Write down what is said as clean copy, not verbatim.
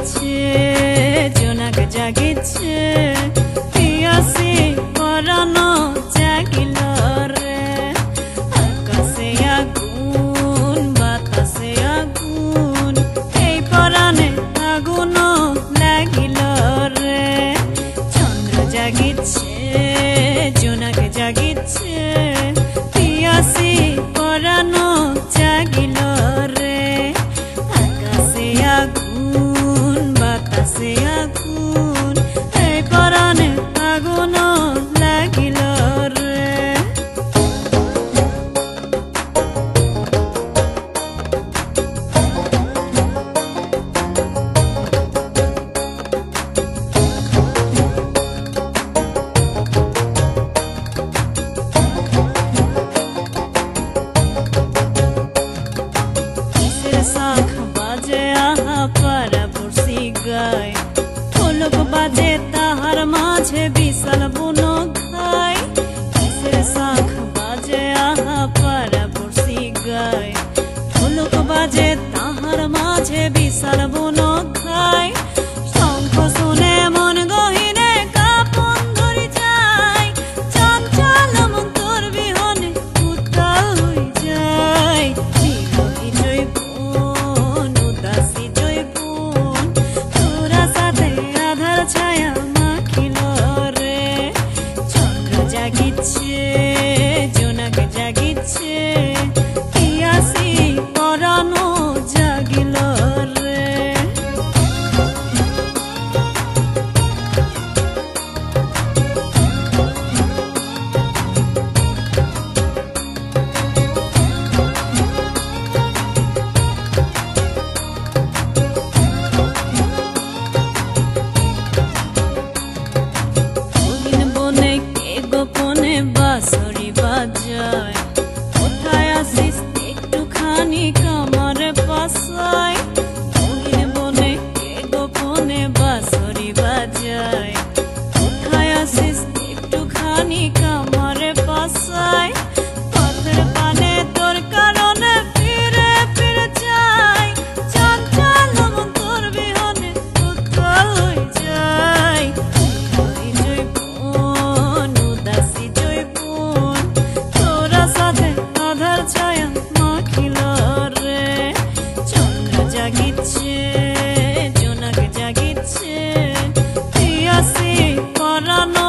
জাগিচ্ছে, জোনাক জাগিচ্ছে, পিয়াসি পরানো জাগিল রে। আকাশে আগুন, বাতাসে আগুন, এই পরাণে আগুন লাগিল রে। চন্দ্র জাগিচ্ছে, জোনাক জাগিচ্ছে, পিয়াসি পরানো জাগিল রে। আকাশে আগুন, বাতাসে আগুন, এই পরাণে আগুন লাগিল রে। শাখ বাজে আহা পারা পড়শি গায়, ঢোলক বাজে তাহার মাঝে বিশাল বুনো খায়। কিসের শাখ বাজে আহা পারা পড়শি গায়, ঢোলক বাজে তাহার মাঝে বিশাল বুনো খায়। শঙ্খ শুনে মন গহিনে কাঁপন ধরি যায়, চঞ্চল মন তোর বিহনে উত্তাল হই যায়। বিরহী জৈবন, উদাসী জৈবন, তোরা সাথে আধার ছায়া মাখিল রে। চন্দ্র জাগিচ্ছে, জোনাক জাগিচ্ছে, পিয়াসি পরানো জাগিল রে। গোপনে বাঁশরি বাজায়, কোথায় আসিস একটুখানি কামার পাশায়। মহিন বনে কে গোপনে বাঁশরি বাজায়, কোথায় আসিস একটুখানি কামার পাশায়। পথের পানে তোর কারণে ফিরে ফিরে যাই, চঞ্চল মন তোর বিহনে উত্তাল হয়ে যায়। বিরহী জৈবন, উদাসী জৈবন, তোরা সাথে আধার ছায়া মাখিল রে। চন্দ্র জাগিচ্ছে, জোনাক জাগিচ্ছে, পিয়াসি পরানো